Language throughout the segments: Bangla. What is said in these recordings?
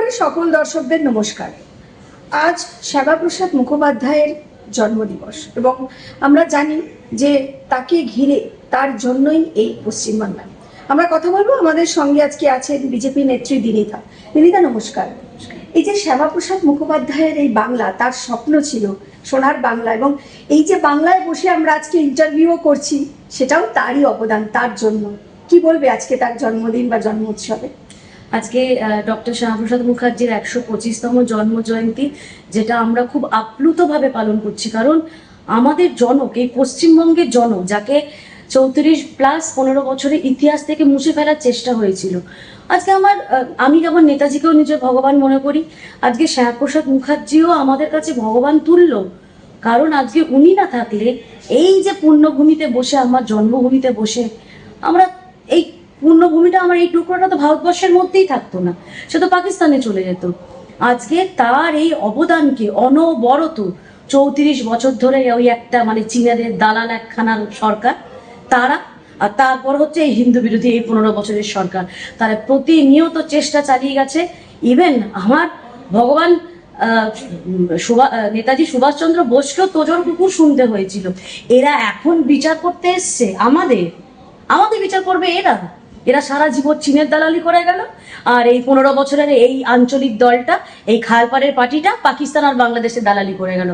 আকাশবাণীর সকল দর্শকদের নমস্কার। আজ শ্যামাপ্রসাদ মুখোপাধ্যায়ের জন্মদিবস এবং আমরা জানি যে তাকে ঘিরে তার জন্যই এই পশ্চিমবাংলা। আমরা কথা বলবো, আমাদের সঙ্গে আজকে আছেন বিজেপি নেত্রী দিনিতা। দিনিতা নমস্কার। এই যে শ্যামাপ্রসাদ মুখোপাধ্যায়ের এই বাংলা, তার স্বপ্ন ছিল সোনার বাংলা, এবং এই যে বাংলায় বসে আমরা আজকে ইন্টারভিউও করছি, সেটাও তারই অবদান, তার জন্য। কি বলবে আজকে তার জন্মদিন বা জন্ম উৎসবে? আজকে ডক্টর শ্যামাপ্রসাদ মুখার্জির 125তম জন্ম জয়ন্তী, যেটা আমরা খুব আপ্লুতভাবে পালন করছি। কারণ আমাদের জনক, এই পশ্চিমবঙ্গের জনক, যাকে 34+15 বছরের ইতিহাস থেকে মুছে ফেলার চেষ্টা হয়েছিল, আজকে আমি যেমন নেতাজিকেও নিজের ভগবান মনে করি, আজকে শ্যামাপ্রসাদ মুখার্জিও আমাদের কাছে ভগবান তুল্য। কারণ আজকে উনি না থাকলে এই যে পুণ্যভূমিতে বসে, আমার জন্মভূমিতে বসে, আমরা এই পূর্ণভূমিটা, আমার এই টুকরোটা তো ভারতবর্ষের মধ্যেই থাকতো না, সে তো পাকিস্তানে চলে যেত। আজকে তার এই অবদানকে অনবরত 34 বছর ধরে ওই একটা চীনাদের দালাল একখানার সরকার, তারা, আর তারপর হচ্ছে এই হিন্দু বিরোধী এই 15 বছরের সরকার, তারা প্রতিনিয়ত চেষ্টা চালিয়ে গেছে। ইভেন আমার ভগবান নেতাজি সুভাষচন্দ্র বোসকেও তোজন কুকুর শুনতে হয়েছিল। এরা এখন বিচার করতে এসছে, আমাদের বিচার করবে এরা সারা জীবন চীনের দালালি করে গেল, আর এই 15 বছরের এই আঞ্চলিক দলটা, এই খালপাড়ের পার্টিটা পাকিস্তান আর বাংলাদেশে দালালি করে গেল।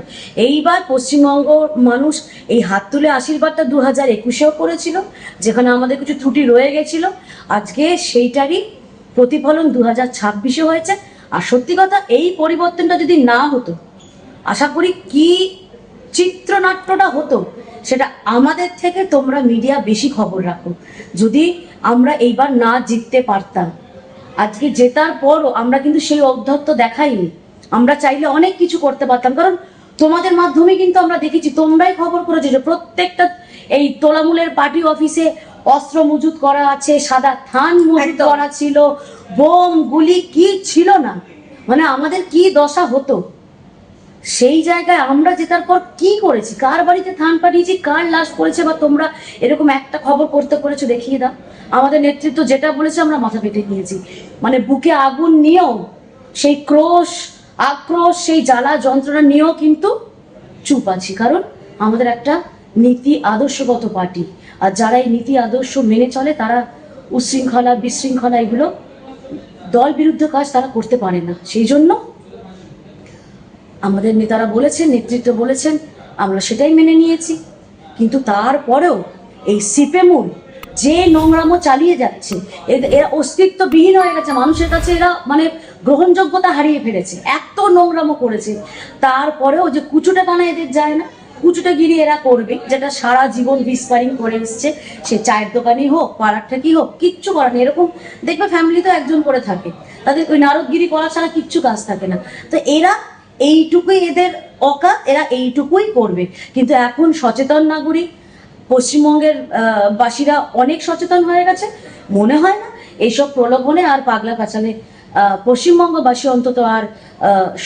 এইবার পশ্চিমবঙ্গ মানুষ এই হাত তুলে আশীর্বাদটা 2021-এও করেছিল, যেখানে আমাদের কিছু ত্রুটি রয়ে গেছিল। আজকে সেইটারই প্রতিফলন 2026-এ হয়েছে। আর সত্যি কথা, এই পরিবর্তনটা যদি না হতো, আশা করি কি চিত্রনাট্যটা হতো, সেটা আমাদের থেকে তোমরা মিডিয়া বেশি খবর রাখো। যদি আমরা এইবার না জিততে পারতাম, আজকে জেতার পরও আমরা কিন্তু সেই ঔদ্ধত্য দেখাইনি। আমরা চাইলে অনেক কিছু করতে পারতাম, কারণ তোমাদের মাধ্যমে কিন্তু আমরা দেখেছি, তোমরাই খবর করেছো যে প্রত্যেকটা এই তোলামূলের পার্টি অফিসে অস্ত্র মজুত করা আছে, সাদা থান মজুত করা ছিল, বোম গুলি কি ছিল না, আমাদের কি দশা হতো। সেই জায়গায় আমরা জেতার পর কি করেছি, কার বাড়িতে থান পাঠিয়েছি, কার লাশ পড়েছে, বা তোমরা এরকম একটা খবর করতে করেছো দেখিয়ে দাও। আমাদের নেতৃত্ব যেটা বলেছে আমরা মাথা পেতে নিয়েছি। বুকে আগুন নিয়েও, সেই আক্রোশ, সেই জ্বালা যন্ত্রণা নিয়েও কিন্তু চুপ আছি, কারণ আমাদের একটা নীতি আদর্শগত পার্টি, আর যারা এই নীতি আদর্শ মেনে চলে, তারা উচ্ছৃঙ্খলা, বিশৃঙ্খলা, এগুলো দল বিরুদ্ধ কাজ তারা করতে পারে না। সেই জন্য আমাদের নেতারা বলেছেন, নেতৃত্ব বলেছেন, আমরা সেটাই মেনে নিয়েছি। কিন্তু তারপরেও এই সিপেমুল যে নোংরামো চালিয়ে যাচ্ছে, এরা অস্তিত্ববিহীন হয়ে গেছে মানুষের কাছে, এরা গ্রহণযোগ্যতা হারিয়ে ফেলেছে, এত নোংরামো করেছে। তারপরেও যে কুচুটা টানা এদের যায় না, কুচুটাগিরি এরা করবে, যেটা সারা জীবন বিস্পারিং করে এসছে। সে চায়ের দোকানেই হোক, পাড়ার থেকেই হোক, কিচ্ছু করার নেই। এরকম দেখবে ফ্যামিলি তো একজন করে থাকে, তাদের ওই নারদগিরি করা ছাড়া কিচ্ছু কাজ থাকে না। তো এরা এইটুকুই এদের অকাত, এরা এইটুকুই করবে। কিন্তু এখন সচেতন নাগরিক পশ্চিমবঙ্গের বাসীরা অনেক সচেতন হয়ে গেছে। মনে হয় না এইসব প্রলোভনে আর পাগলা কাচালে পশ্চিমবঙ্গবাসী অন্তত আর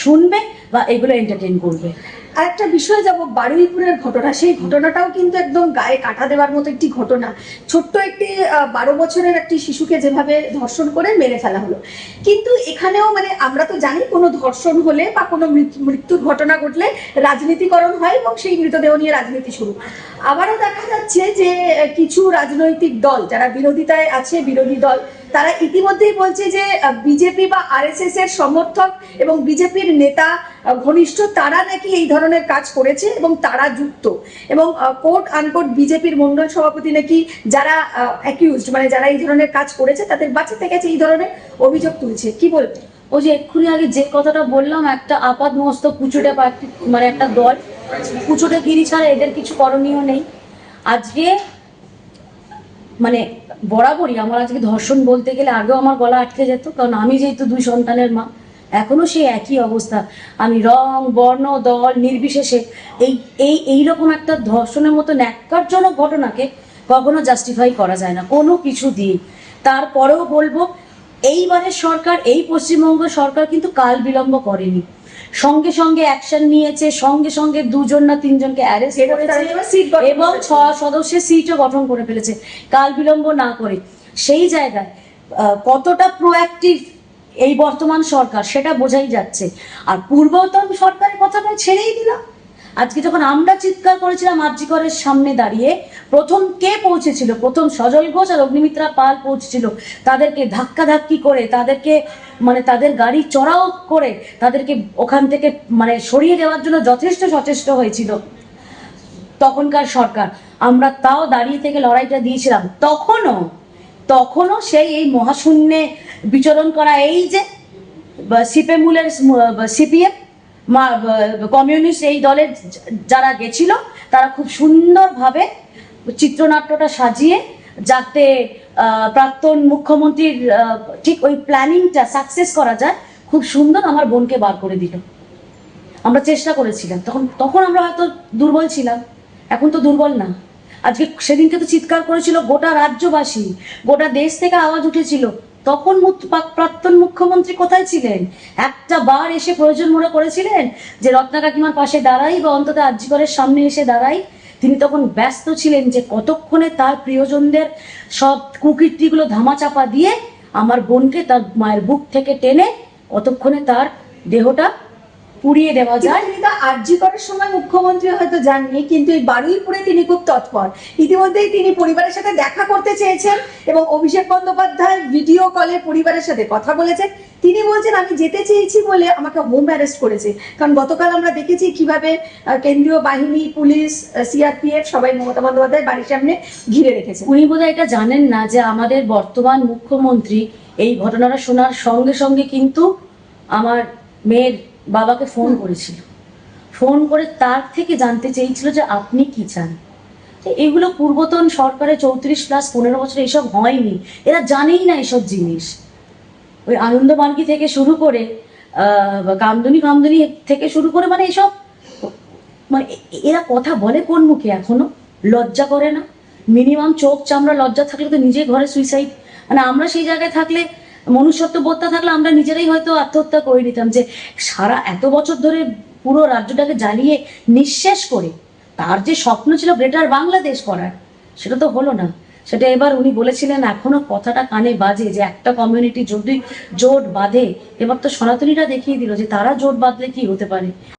শুনবে বা এগুলো এন্টারটেইন করবে। আর একটা বিষয়ে যাব, বারুইপুরের ঘটনা। সেই ঘটনাটাও কিন্তু একদম গায়ে কাঁটা দেওয়ার মতো একটি ঘটনা। ছোট্ট একটি 12 বছরের একটি শিশুকে যেভাবে ধর্ষণ করে মেরে ফেলা হলো। কিন্তু এখানেও আমরা তো জানি, কোনো ধর্ষণ হলে বা কোনো মৃত্যুর ঘটনা ঘটলে রাজনীতিকরণ হয় এবং সেই মৃতদেহ নিয়ে রাজনীতি শুরু। আবারও দেখা যাচ্ছে যে কিছু রাজনৈতিক দল যারা বিরোধিতায় আছে, বিরোধী দল, তারা ইতিমধ্যেই বলছে যে বিজেপি বা আরএসএস এর সমর্থক এবং বিজেপির নেতা ঘনিষ্ঠ তারা নাকি এই ধরনের কাজ করেছে এবং তারা যুক্ত, এবং কোট আনকোট বিজেপির মন্ডল সভাপতি নাকি যারা অ্যাকিউজড, যারা এই ধরনের কাজ করেছে তাদের বাঁচাতে গেছে, এই ধরনের অভিযোগ তুলছে। কি বলবে? ওই যে এক্ষুনি আগে যে কথাটা বললাম, একটা আপাত মস্ত কুচুটে একটা দল, কুচুটে গিরি ছাড়া এদের কিছু করণীয় নেই। আজকে বরাবরই আমার, আজকে ধর্ষণ বলতে গেলে আগেও আমার গলা আটকে যেত, কারণ আমি যেহেতু 2 সন্তানের মা, এখনো সেই একই অবস্থা। আমি রং, বর্ণ, দল নির্বিশেষে এইরকম একটা ধর্ষণের মতো ন্যাক্কারজনক ঘটনাকে কখনো জাস্টিফাই করা যায় না কোনো কিছু দিয়ে। তারপরেও বলবো, এইবারের সরকার, এই পশ্চিমবঙ্গ সরকার কিন্তু কাল বিলম্ব করেনি, সঙ্গে সঙ্গে অ্যাকশন নিয়েছে, সঙ্গে সঙ্গে 2জন না 3জনকে অ্যারেস্ট করেছে এবং 6 সদস্যের সিটও গঠন করে ফেলেছে কাল বিলম্ব না করে। সেই জায়গায় কতটা প্রোঅ্যাক্টিভ এই বর্তমান সরকার, সেটা বোঝাই যাচ্ছে। আর পূর্বতন সরকারের কথাটা ছেড়েই দিলাম। আজকে যখন আমরা চিৎকার করেছিলাম আরজি করের সামনে দাঁড়িয়ে, প্রথম কে পৌঁছেছিল? প্রথম সজল ঘোষ আর অগ্নিমিত্রা পাল পৌঁছেছিল। তাদেরকে ধাক্কাধাক্কি করে, তাদেরকে মানে তাদের গাড়ি চড়াও করে তাদেরকে ওখান থেকে মানে সরিয়ে দেওয়ার জন্য যথেষ্ট সচেষ্ট হয়েছিল তখনকার সরকার। আমরা তাও দাঁড়িয়ে থেকে লড়াইটা দিয়েছিলাম। তখনও সেই এই মহাশূন্যে বিচরণ করা এই যে সিপিএমুলের সিপিএম কমিউনিস্ট এই দলের যারা গেছিল, তারা খুব সুন্দরভাবে চিত্রনাট্যটা সাজিয়ে যাতে প্রাক্তন মুখ্যমন্ত্রীর ঠিক ওই প্ল্যানিংটা সাকসেস করা যায়, খুব সুন্দর আমার বোনকে বার করে দিল। আমরা চেষ্টা করেছিলাম, তখন আমরা হয়তো দুর্বল ছিলাম, এখন তো দুর্বল না। আজকে সেদিনকে তো চিৎকার করেছিল গোটা রাজ্যবাসী, গোটা দেশ থেকে আওয়াজ উঠেছিল। তখন প্রাক্তন মুখ্যমন্ত্রী কোথায় ছিলেন? একটা বার এসে প্রয়োজন মনে করেছিলেন যে রত্না কাকিমার পাশে দাঁড়াই বা অন্তত আরজি করের সামনে এসে দাঁড়াই? তিনি তখন ব্যস্ত ছিলেন যে কতক্ষণে তার প্রিয়জনদের সব কুকীর্তিগুলো ধামাচাপা দিয়ে আমার বোনকে তার মায়ের বুক থেকে টেনে কতক্ষণে তার দেহটা পুড়িয়ে দেওয়া যায়। তিনি তা আরজি করার সময় মুখ্যমন্ত্রী হয়তো জাননি, কিন্তু এই বারুইপুরে তিনি খুব তৎপর। ইতিমধ্যেই তিনি পরিবারের সাথে দেখা করতে চেয়েছেন এবং অভিষেক বন্দ্যোপাধ্যায় ভিডিও কলে পরিবারের সাথে কথা বলেছেন। তিনি বলছেন আমি যেতে চেয়েছি বলে আমাকে হোম অ্যারেস্ট করেছে। কারণ গতকাল আমরা দেখেছি কিভাবে কেন্দ্রীয় বাহিনী, পুলিশ, সিআরপিএফ সবাই মমতা বন্দ্যোপাধ্যায়ের বাড়ির সামনে ঘিরে রেখেছে। উনি বোধহয় এটা জানেন না যে আমাদের বর্তমান মুখ্যমন্ত্রী এই ঘটনাটা শোনার সঙ্গে সঙ্গে কিন্তু আমার মেয়ের বাবাকে ফোন করেছিল, ফোন করে তার থেকে জানতে চেয়েছিল যে আপনি কি চান। এগুলো পূর্বতন সরকারের 34+15 বছর এইসব হয়নি, এরা জানেই না এসব জিনিস। ওই আনন্দমার্গী থেকে শুরু করে কামদুনি থেকে শুরু করে মানে এসব মানে এরা কথা বলে কোন মুখে? এখনো লজ্জা করে না? মিনিমাম চোখ চামড়া লজ্জা থাকলে তো নিজে ঘরে সুইসাইড, মানে আমরা সেই জায়গায় থাকলে, মনুষ্যত্ব বোধটা থাকলে আমরা নিজেরাই হয়তো আত্মহত্যা করে নিতাম। যে সারা এত বছর ধরে পুরো রাজ্যটাকে জ্বালিয়ে নিঃশেষ করে তার যে স্বপ্ন ছিল গ্রেটার বাংলাদেশ করার, সেটা তো হলো না। সেটা এবার উনি বলেছিলেন, এখনো কথাটা কানে বাজে যে একটা কমিউনিটি যদি জোট বাঁধে, এবার তো সনাতনীরা দেখিয়ে দিল যে তারা জোট বাঁধলে কি হতে পারে।